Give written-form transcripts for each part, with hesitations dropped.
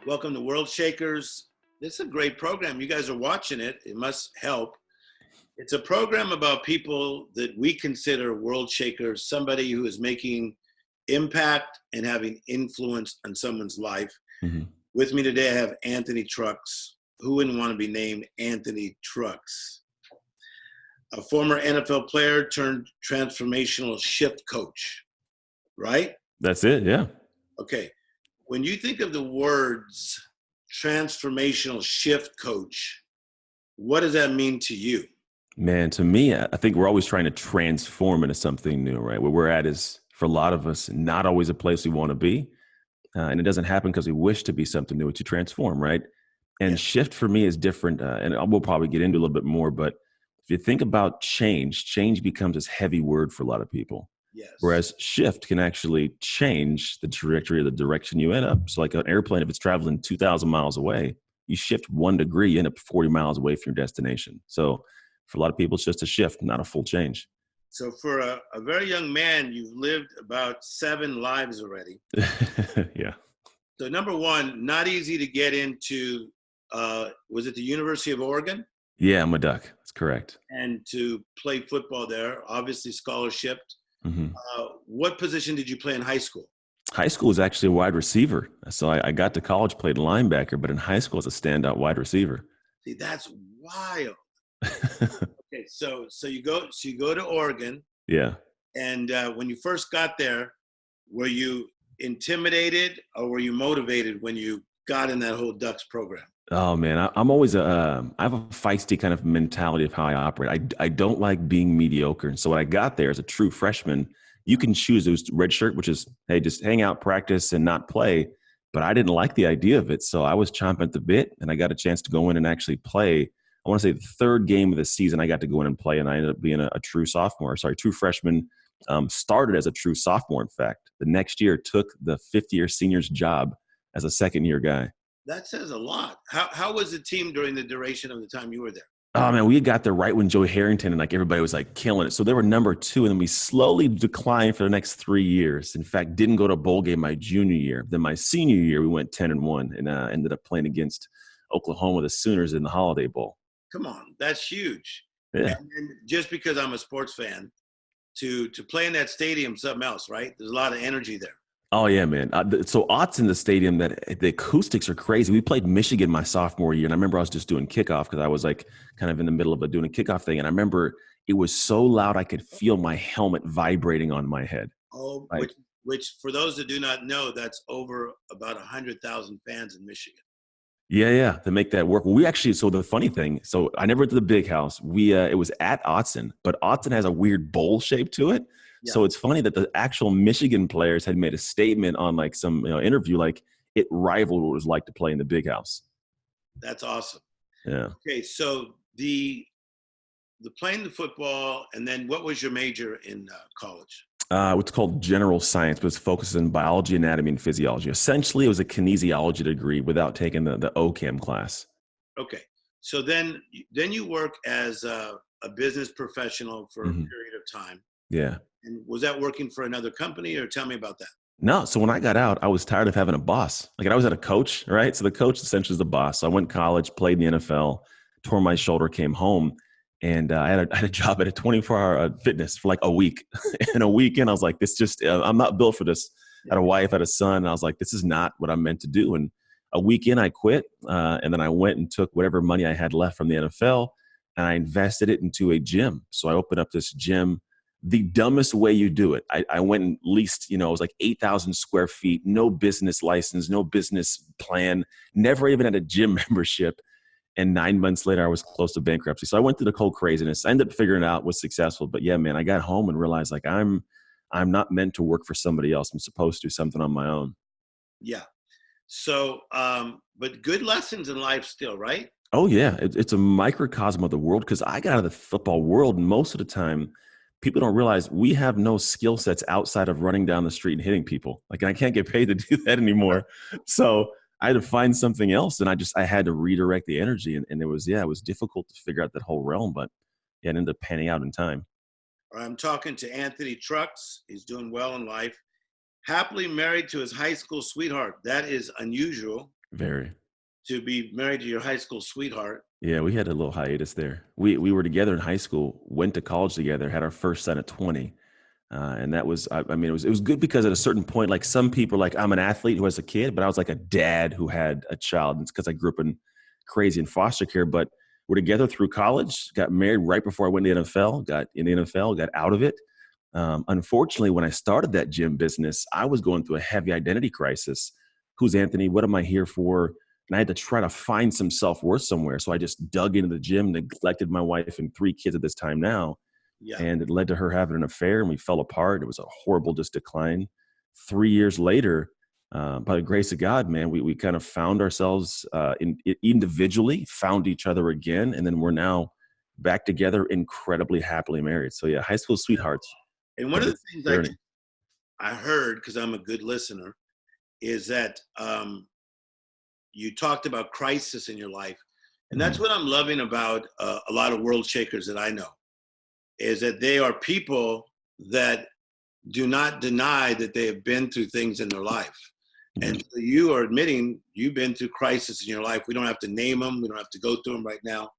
Welcome to World Shakers. This is a great program. You guys are watching it. It must help. It's a program about people that we consider world shakers, somebody who is making impact and having influence on someone's life. Mhm. With me today, I have Anthony Trucks. Who wouldn't want to be named Anthony Trucks? A former NFL player turned transformational shift coach, right? That's it, yeah. Okay. When you think of the words transformational shift coach, what does that mean to you? Man, to me, I think we're always trying to transform into something new, right? Where we're at is, for a lot of us, not always a place we want to be. And it doesn't happen because we wish to be something new, to transform, right? Yeah. And shift for me is different. And we'll probably get into a little bit more. But if you think about change, change becomes this heavy word for a lot of people. Yes. Whereas shift can actually change the trajectory of the direction you end up. So like an airplane, if it's traveling 2,000 miles away, you shift 1 degree, you end up 40 miles away from your destination. So for a lot of people, it's just a shift, not a full change. So for a very young man, you've lived about 7 lives already. Yeah. So number one, not easy to get into, was it the University of Oregon? Yeah, I'm a Duck. That's correct. And to play football there, obviously scholarship. Hmm. What position did you play in high school? High school was actually a wide receiver. So I got to college, played linebacker, but in high school, as a standout wide receiver. See, that's wild. Okay, so you go to Oregon, Yeah. and when you first got there, were you intimidated or were you motivated when you got in that whole Ducks program? Oh man, I'm always I have a feisty kind of mentality of how I operate. I don't like being mediocre. And so when I got there as a true freshman, you can choose those red shirt, which is, hey, just hang out, practice, and not play. But I didn't like the idea of it. So I was chomping at the bit, and I got a chance to go in and actually play. I want to say the third game of the season, I got to go in and play, and I ended up being a true sophomore. Sorry, true freshman. Started as a true sophomore, in fact. The next year took the fifth-year senior's job as a second-year guy. That says a lot. How was the team during the duration of the time you were there? Oh man, we got there right when Joe Harrington and like everybody was like killing it. So they were number 2, and then we slowly declined for the next 3 years. In fact, didn't go to a bowl game my junior year. Then my senior year, we went 10-1 and ended up playing against Oklahoma, the Sooners, in the Holiday Bowl. Come on, that's huge. Yeah. And just because I'm a sports fan, to play in that stadium, something else, right? There's a lot of energy there. Oh yeah, man. So Ott's in the stadium, that the acoustics are crazy. We played Michigan my sophomore year, and I remember I was just doing kickoff because I was like kind of in the middle of doing a kickoff thing, and I remember it was so loud I could feel my helmet vibrating on my head. Oh, Like, which for those that do not know, that's over about 100,000 fans in Michigan. yeah, to make that work. Well, we actually, so the funny thing, so I never went to the big house. It was at Autzen, but Autzen has a weird bowl shape to it. Yeah, So it's funny that the actual Michigan players had made a statement on like some interview, like it rivaled what it was like to play in the big house. that's awesome. Yeah. Okay, so the playing the football, and then what was your major in college? What's called general science, but it's focused in biology, anatomy, and physiology. Essentially, it was a kinesiology degree without taking the OChem class. Okay, so then you work as a business professional for a Hmm. period of time. Yeah. And was that working for another company, or tell me about that? No, so when I got out, I was tired of having a boss. Like I was at a coach, right? So the coach essentially is the boss. So I went to college, played in the NFL, tore my shoulder, came home, and I had a job at a 24-hour fitness for like a week. And a weekend, I was like, this just, I'm not built for this. I had a wife, had a son, and I was like, this is not what I'm meant to do. And a weekend, I quit, and then I went and took whatever money I had left from the NFL, and I invested it into a gym. So I opened up this gym the dumbest way you do it. I went and leased, it was like 8,000 square feet, no business license, no business plan, never even had a gym membership. And 9 months later, I was close to bankruptcy. So I went through the whole craziness. I ended up figuring it out, was successful. But yeah, man, I got home and realized like I'm not meant to work for somebody else. I'm supposed to do something on my own. Yeah. So, but good lessons in life still, right? Oh yeah, it's a microcosm of the world because I got out of the football world, and most of the time, people don't realize we have no skill sets outside of running down the street and hitting people. Like I can't get paid to do that anymore. So I had to find something else, and I had to redirect the energy, and it was difficult to figure out that whole realm, but yeah, it ended up panning out in time. I'm talking to Anthony Trucks. He's doing well in life. Happily married to his high school sweetheart. That is unusual. Very. to be married to your high school sweetheart. Yeah, we had a little hiatus there. We were together in high school, went to college together, had our first son at 20. And that was, I mean, it was good because at a certain point, like some people are like, I'm an athlete who has a kid, but I was like a dad who had a child. And it's because I grew up in crazy in foster care, but we're together through college, got married right before I went to the NFL, got in the NFL, got out of it. Unfortunately, when I started that gym business, I was going through a heavy identity crisis. Who's Anthony? What am I here for? And I had to try to find some self-worth somewhere. So I just dug into the gym, neglected my wife and 3 kids at this time now. Yeah. And it led to her having an affair and we fell apart. It was a horrible just decline. 3 years later, by the grace of God, man, we kind of found ourselves individually, found each other again. And then we're now back together, incredibly happily married. So yeah, high school sweethearts. And one of the things I heard, because I'm a good listener, is that you talked about crisis in your life. And that's what I'm loving about a lot of world shakers that I know, is that they are people that do not deny that they have been through things in their life. And so you are admitting you've been through crisis in your life. We don't have to name them. We don't have to go through them right now.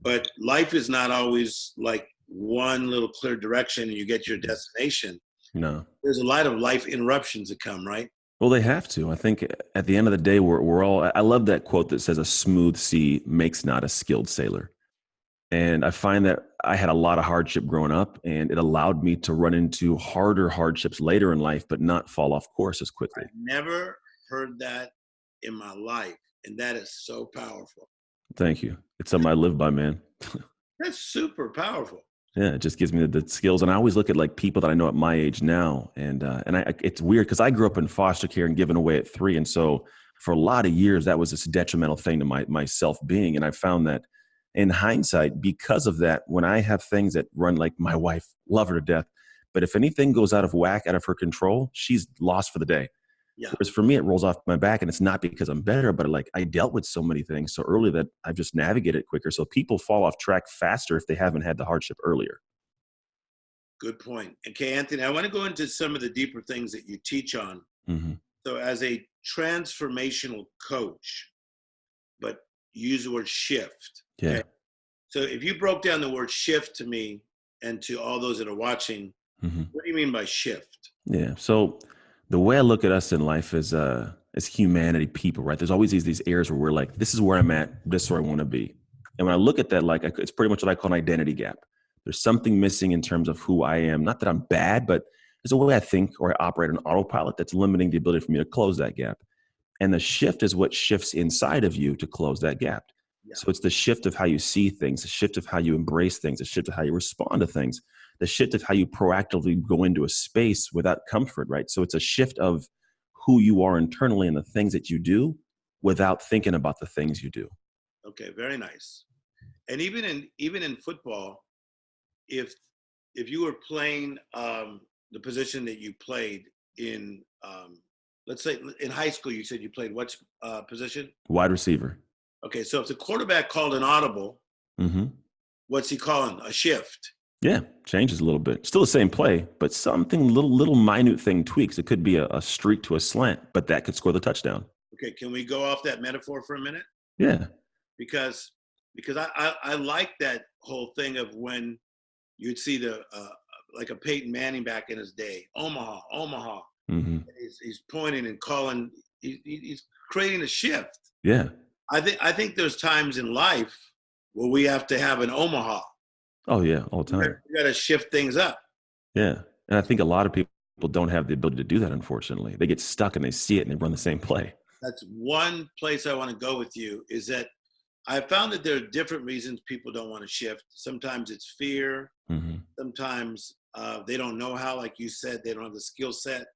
But life is not always like one little clear direction and you get your destination. No. There's a lot of life interruptions that come, right? Well, they have to. I think at the end of the day, we're all, I love that quote that says a smooth sea makes not a skilled sailor. And I find that I had a lot of hardship growing up and it allowed me to run into harder hardships later in life, but not fall off course as quickly. I've never heard that in my life. And that is so powerful. Thank you. It's something I live by, man. That's super powerful. Yeah, it just gives me the skills. And I always look at like people that I know at my age now. And it's weird because I grew up in foster care and given away at 3. And so for a lot of years, that was this detrimental thing to my self-being. And I found that in hindsight, because of that, when I have things that run like my wife, love her to death, but if anything goes out of whack, out of her control, she's lost for the day. Yeah. Whereas for me, it rolls off my back and it's not because I'm better, but like I dealt with so many things so early that I've just navigated quicker. So people fall off track faster if they haven't had the hardship earlier. Good point. Okay, Anthony, I want to go into some of the deeper things that you teach on. Mm-hmm. So as a transformational coach, but use the word shift. Yeah. Okay? So if you broke down the word shift to me and to all those that are watching, what do you mean by shift? Yeah. So the way I look at us in life is as humanity, people, right? There's always these areas where we're like, this is where I'm at, this is where I want to be. And when I look at that, like it's pretty much what I call an identity gap. There's something missing in terms of who I am. Not that I'm bad, but there's a way I think or I operate on autopilot that's limiting the ability for me to close that gap. And the shift is what shifts inside of you to close that gap. Yeah. So it's the shift of how you see things, the shift of how you embrace things, the shift of how you respond to things, the shift of how you proactively go into a space without comfort, right? So it's a shift of who you are internally and the things that you do without thinking about the things you do. Okay, very nice. And even in football, if you were playing the position that you played in, let's say in high school, you said you played what position? Wide receiver. Okay, so if the quarterback called an audible, what's he calling? A shift. Yeah, changes a little bit. Still the same play, but something little minute thing tweaks. It could be a streak to a slant, but that could score the touchdown. Okay, can we go off that metaphor for a minute? Yeah. Because I like that whole thing of when you'd see the like a Peyton Manning back in his day, Omaha. He's pointing and calling. He's creating a shift. Yeah. I think there's times in life where we have to have an Omaha. Oh yeah, all the time. You got to shift things up. Yeah, and I think a lot of people don't have the ability to do that. Unfortunately, they get stuck and they see it and they run the same play. That's one place I want to go with you. Is that I found that there are different reasons people don't want to shift. Sometimes it's fear. Sometimes they don't know how. Like you said, they don't have the skill set.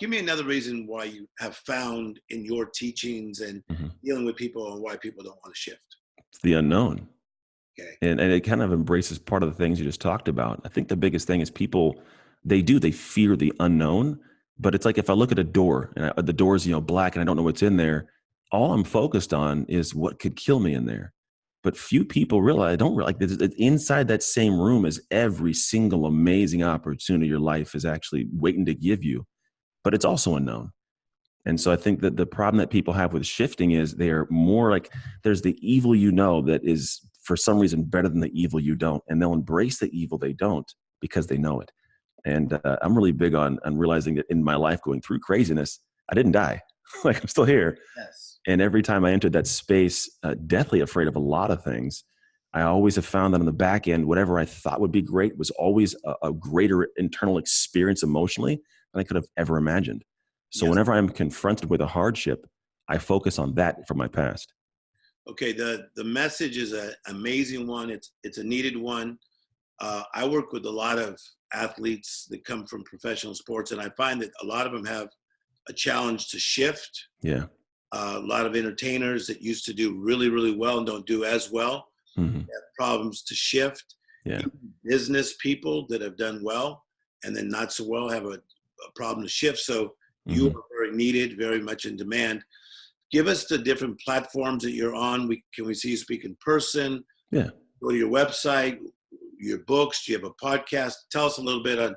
Give me another reason why you have found in your teachings and dealing with people and why people don't want to shift. It's the unknown. Okay. And it kind of embraces part of the things you just talked about. I think the biggest thing is people, they fear the unknown, but it's like if I look at a door and the door is, black and I don't know what's in there, all I'm focused on is what could kill me in there. But few people realize, inside that same room is every single amazing opportunity your life is actually waiting to give you, but it's also unknown. And so I think that the problem that people have with shifting is they're more like, there's the evil that is for some reason better than the evil you don't. And they'll embrace the evil they don't because they know it. And I'm really big on realizing that in my life going through craziness, I didn't die. Like I'm still here. Yes. And every time I entered that space, deathly afraid of a lot of things, I always have found that on the back end, whatever I thought would be great was always a greater internal experience emotionally than I could have ever imagined. So Yes. whenever I'm confronted with a hardship, I focus on that from my past. Okay, the message is an amazing one. It's a needed one. I work with a lot of athletes that come from professional sports, and I find that a lot of them have a challenge to shift. Yeah. A lot of entertainers that used to do really, really well and don't do as well Mm-hmm. have problems to shift. Yeah. Even business people that have done well and then not so well have a problem to shift. So you are very needed, very much in demand. Give us the different platforms that you're on. Can we see you speak in person? Yeah. Go to your website, your books. Do you have a podcast? Tell us a little bit on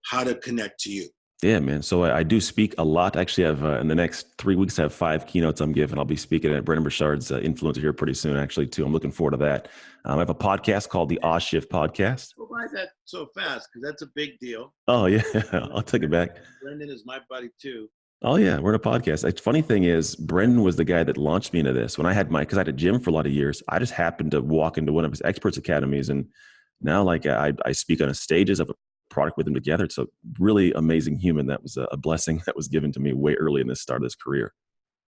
how to connect to you. Yeah, man. So I do speak a lot. Actually, I have in the next 3 weeks, I have 5 keynotes I'm giving. I'll be speaking at Brendan Burchard's Influencer here pretty soon, actually, too. I'm looking forward to that. I have a podcast called the Oz Shift Podcast. Well, why is that so fast? Because that's a big deal. Oh, yeah. I'll take it back. Brendan is my buddy, too. Oh, yeah. We're in a podcast. The funny thing is, Brendan was the guy that launched me into this. When I had because I had a gym for a lot of years, I just happened to walk into one of his experts academies. And now, like, I speak on stages of a product with him together. It's a really amazing human. That was a blessing that was given to me way early in the start of this career.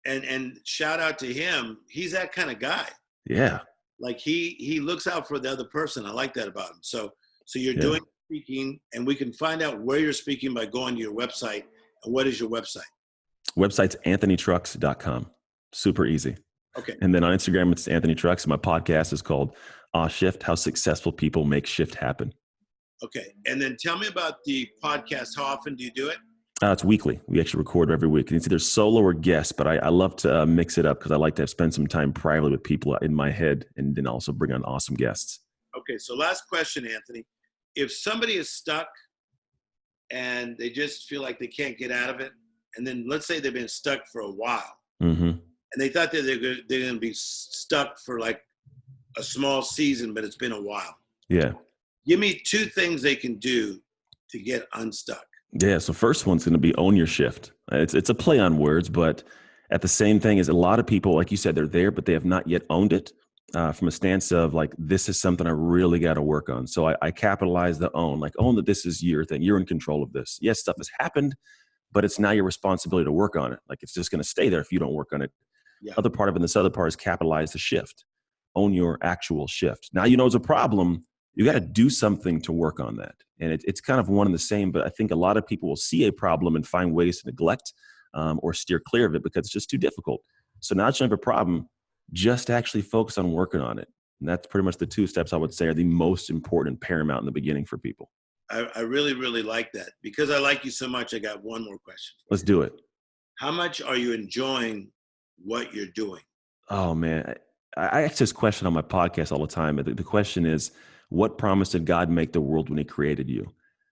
And shout out to him. He's that kind of guy. Yeah. Like he looks out for the other person. I like that about him. So you're doing speaking, and we can find out where you're speaking by going to your website. And what is your website? Website's anthonytrucks.com. Super easy. Okay. And then on Instagram, it's Anthony Trucks. My podcast is called Shift, How Successful People Make Shift Happen. Okay. And then tell me about the podcast. How often do you do it? It's weekly. We actually record every week. And it's either solo or guest, but I love to mix it up because I like to spend some time privately with people in my head and then also bring on awesome guests. Okay. So last question, Anthony. If somebody is stuck and they just feel like they can't get out of it, and then let's say they've been stuck for a while, and they thought that they're going to be stuck for like a small season, but it's been a while. Yeah. Give me 2 things they can do to get unstuck. Yeah. So first one's going to be own your shift. It's a play on words, but at the same thing is a lot of people, like you said, they're there, but they have not yet owned it from a stance of like, this is something I really got to work on. So I capitalize the own, like own that this is your thing. You're in control of this. Yes, stuff has happened, but it's now your responsibility to work on it. Like it's just going to stay there if you don't work on it. Yeah. Other part of it, and this other part is capitalize the shift. Own your actual shift. Now, it's a problem. You got to do something to work on that. And it's kind of one and the same, but I think a lot of people will see a problem and find ways to neglect or steer clear of it because it's just too difficult. So now that you have a problem, just actually focus on working on it. And that's pretty much the 2 steps I would say are the most important and paramount in the beginning for people. I really, really like that. Because I like you so much, I got one more question. Let's do it. How much are you enjoying what you're doing? Oh, man. I ask this question on my podcast all the time. The question is, what promise did God make the world when he created you?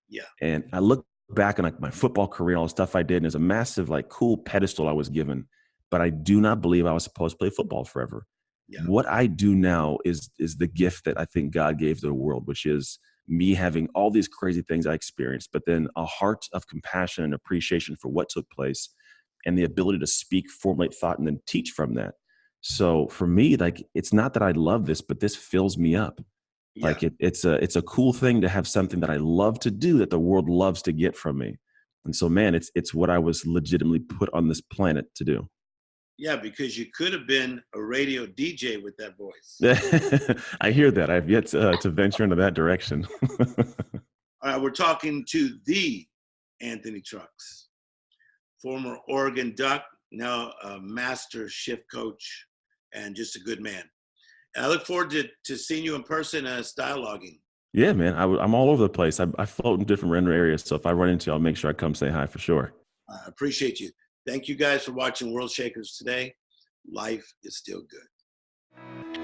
Yeah. And I look back on like my football career, all the stuff I did, and there's a massive, like cool pedestal I was given, but I do not believe I was supposed to play football forever. Yeah. What I do now is the gift that I think God gave to the world, which is me having all these crazy things I experienced, but then a heart of compassion and appreciation for what took place and the ability to speak, formulate thought, and then teach from that. So for me, like, it's not that I love this, but this fills me up. Yeah. Like it's a cool thing to have something that I love to do that the world loves to get from me. And so, man, it's what I was legitimately put on this planet to do. Yeah, because you could have been a radio DJ with that voice. I hear that. I've yet to venture into that direction. All right, we're talking to the Anthony Trucks, former Oregon Duck, now a master shift coach, and just a good man. And I look forward to seeing you in person and dialoguing. Yeah, man. I'm all over the place. I float in different render areas. So if I run into you, I'll make sure I come say hi for sure. I appreciate you. Thank you guys for watching World Shakers today. Life is still good.